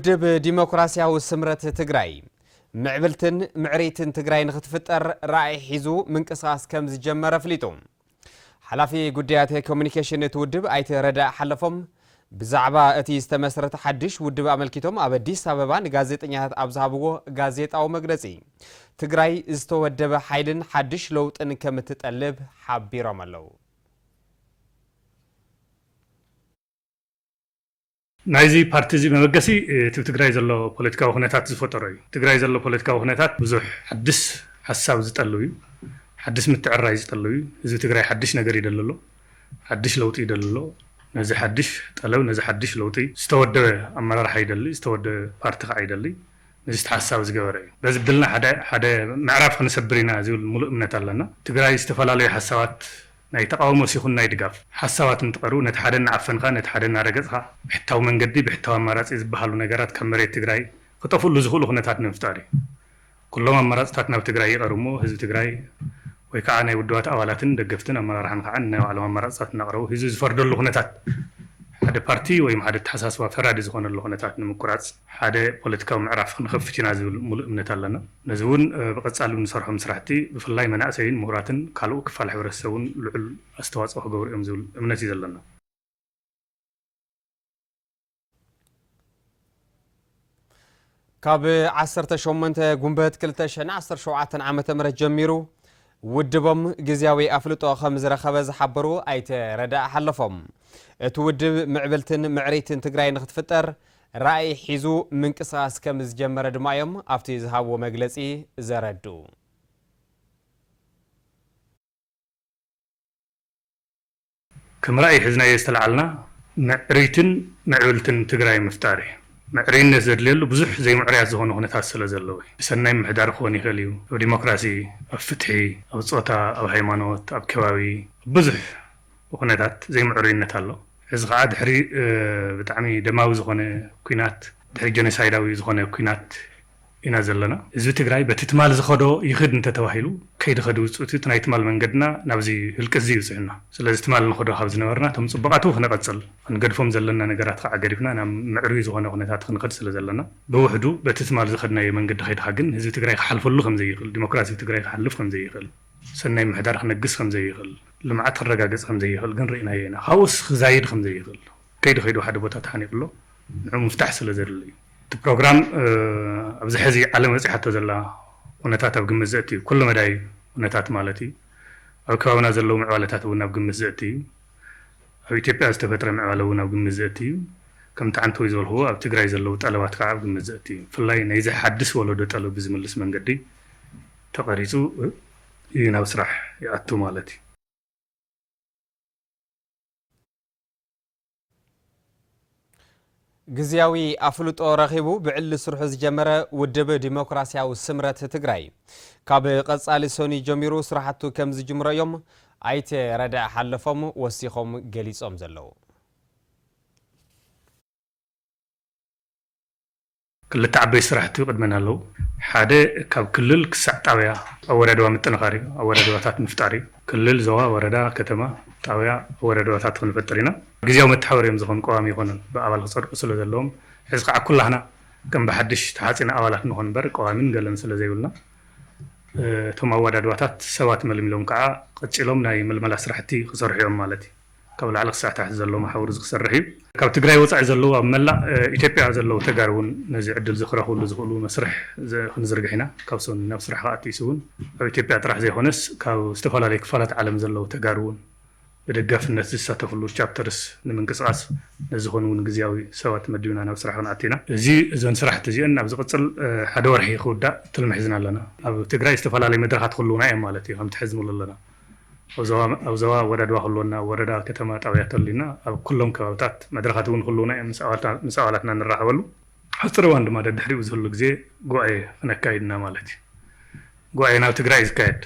دب ديمقراطياዊ ስምረት ትግራይ معبلتن معريتن ትግራይ ንኽትፍጠር ራእይ ሒዙ ምንቅስቃስ ከም ዝጀመረ ፍሊጡ ሓላፊ ጉዳያት ኮሙኒኬሽን ትውድብ ኣይተ ረዳእ ሓለፎም ብዛዕባ እቲ ዝተመስረተ ሓድሽ ውድብ ኣመልኪቶም ኣብ አዲስ አበባ ንጋዜጠኛታት ኣብ ዝሃብዎ ጋዜጣዊ መግለጺ ትግራይ ዝተወደበ ሓይልን ሓድሽ ለውጥን ከም ትጠልብ ሓቢሮም ኣለው ናይዚ ፓርቲ እዚ መበገሲ ትግራይ ዘሎ ፖለቲካዊ ሁነታት ዝፈጠሮ እዩ ትግራይ ዘሎ ፖለቲካዊ ሁነታት ብዙሕ ሓድሽ ሓሳብ ዝጠልብ እዩ ሓድሽ ምትዕራይ ዝጠልብ እዩ እዚ ትግራይ ሓድሽ ነገር ይደልሎ ሓድሽ ለውጥ ይደልሎ ነዚ ሓድሽ ጠለብ ነዚ ሓድሽ ለውጥ ዝተወደበ ኣመራርሓ ይደሊ ዝተወደበ ፓርቲ ከዓ ይደሊ ነዚ ሓሳብ ዝገበረ እዩ በዚ ብድልና ሓደ ምዕራፍ ክንሰብሪና ዝብል ሙሉእ እምነት ኣለና ትግራይ ዝተፈላለዩ ሓሳባት ናይ ተቃውሞ ሲኹን ናይ ድጋፍ ሓሳባት እንትቀርቡ ነቲ ሓደ ንዓፈንካ ነቲ ሓደ ናረገጽካ ብሕታዊ መንገዲ ብሕታዊ ኣማራጺ ዝበሃሉ ነገራት ከም መሬት ትግራይ ክጠፍሉ ዝኽእሉ ኩነታት ንምፍጣር እዩ ኩሎም ኣማራጺታት ናብ ትግራይ ይቀርቡ ህዝቢ ትግራይ ወይ ከዓ ናይ ውድባት ኣባላትን ደገፍትን ኣመራርሓን ከዓ ናይ ባዕሎም ኣማራጺታት እናቅረቡ ህዝቢ ዝፈርደሉ ኩነታት ሓደ ፓርቲ ወይ ሓደ ተሓሳስባ ፈራዲ ዝኾነሉ ኩነታት ንምቁራጽ ሓደ ፖለቲካዊ ምዕራፍ ክንኸፍት ኢና ዝብል ሙሉእ እምነት ኣለና ነዚ እውን ብቐጻሊ ንሰርሖም ስራሕቲ ብፍላይ መናእሰይን ምሁራትን ካልእ ክፋል ሕብረተሰብን ልዑል ኣስተዋፅኦ ክገብሩ እዮም ዝብል እምነት እዩ ዘለና ካብ 18 ጉንበት 2017 ዓመተ ምህረት ጀሚሩ ውድቦም ግዚያዊ ኣፍልጦ ከም ዝረኸበ ዝሓበሩ ኣይተ ረዳእ ሓለፎም እቲ ውድብ ምዕብልትን ምዕሪትን ትግራይ ንኽትፍጠር ራእይ ሒዙ ምንቅስቃስ ከም ዝጀመረ ድማ እዮም ኣብቲ ዝሃብዎ መግለጺ ዘረዱ ከም ራእይ ሒዝናዮ ዝተለዓልና ምዕሪትን ምዕብልትን ትግራይ ምፍጣር እዩ معرين زدليلو بزح زي معريات زهون هنا تاسل زلوي سناي محدار خواني خليو أو ديمقراطي أو فتحي أو صوتا أو هيمانوت أو كواوي بزح وهنا زي معرين نتالو إذا قاعد حري بتعمي دماوي زهون كوينات حري جنسايداوي زهون كوينات إنا زلنا إذا تجري بتتمال زخدو يخد أنت توهيلو كيد خدو وتتنا يتمال من قدنا نبزي الكزي وسعنا سلا استمال نخدو حافظنا ورنا تم صبقاتو خنا قتصل نقدفهم زلنا نجارات قاعدنا أنا معروي زخنا خنات خن قد سلا زلنا بوحدو بتتمال زخدنا يمن قد خيد حقن إذا تجري حلف له خم زي يخل ديمقراطي تجري حلف خم زي يخل سنة محدار خنا قص خم زي يخل لما عترجع قص خم زي يخل قن رأينا هنا خوص زايد خم زي يخل كيد خيدو حد بوتا تحني كله مفتاح سلا زرلي البروجرام أبز حزي علم وزي حتى زلا ونتات بقم الزئتي كل مداي ونتات مالتي أو كوانا زلو معوالتات ونا بقم الزئتي أو يتبقى استفتر معواله ونا بقم الزئتي كم تعنتو يزول هو أو تقرأ زلو تقلوات كعب بقم الزئتي فالله نيزي حدث ولو دو تقلو بزم الاسمان قدي تقريزو ينا بسرح يأتو مالتي ግዚያዊ ኣፍልጦ ረኺቡ ብዕሊ ስርሑ ዝጀመረ ውድብ ዲሞክራሲያዊ ስምረት ትግራይ ካብ ቀጻሊ ሰኒ ጀሚሩ ስራሕቱ ከም ዝጅምሮ እዮም ኣይተ ረዳእ ሓለፎም ወሲኾም ገሊጾም ዘለው ክልተ ዓበይ ስራሕቲ ቅድመና ኣለው ሓደ ካብ ክልል ክሳዕ ጣብያ ኣወዳድባ ምጥንኻሪ ኣወዳድባታት ምፍጣሪ ክልል ዞባ ወረዳ ከተማ ጣብያ ኣወዳድባታት ክንፈጥር ኢና ግዚያዊ መተሓወር እዮም ዝኾን ቀዋሚ ይኾኑን ብኣባል ክፀድቁ ስለ ዘለዎም ሕዚ ከዓ ኩላህና ከም ብሓድሽ ተሓፂና ኣባላት ንኾን እምበር ቀዋሚን ገለን ስለ ዘይብልና እቶም ኣወዳድባታት ሰባት መልሚሎም ከዓ ቀፂሎም ናይ ምልመላ ስራሕቲ ክሰርሑ እዮም ማለት እዩ ካብ ላዕሊ ክሳዕ ታሕቲ ዘሎ ማሕበር ዝሰርሕ እዩ ካብ ትግራይ ወፃኢ ዘለዉ ኣብ መላእ ኢትዮጵያ ዘለዉ ተጋሩ እውን ነዚ ዕድል ዝኽረኽብሉ ዝኽእሉ መስርሕ ክንዝርግሕ ኢና ካብ ሰን ናብ ስራሕ ከኣትይሱ እውን ኣብ ኢትዮጵያ ጥራሕ ዘይኮነስ ካብ ዝተፈላለዩ ክፋላት ዓለም ዘለዉ ተጋሩ እውን ብደጋፍነት ዝሳተፍሉ ቻፕተርስ ንምንቅስቃስ ነዝኾኑ እውን ግዚያዊ ሰባት መዲብና ናብ ስራሕ ክንኣቲና እዚ እዘን ስራሕቲ እዚአን ኣብ ዝቕፅል ሓደ ወርሒ ክውዳእ ትልሚ ሒዝና ኣለና ኣብ ትግራይ ዝተፈላለዩ መድረኻት ክህልውና እዮም ማለት እዩ ከምቲ ሕዝምሉ ኣለና ኣብ ዞባ ወረዳ ክህልወና ወረዳ ከተማ ጣብያ ተሊና ኣብ ኩሎም ከባቢታት መድረኻት እውን ክህልውና እዮም ምስ ኣባላትና ንራኸበሉ ሓፂር እዋን ድማ ደድሕሪኡ ዝህሉ ግዜ ጉባኤ ክነካይድና ማለት እዩ ጉባኤ ናብ ትግራይ ዝካየድ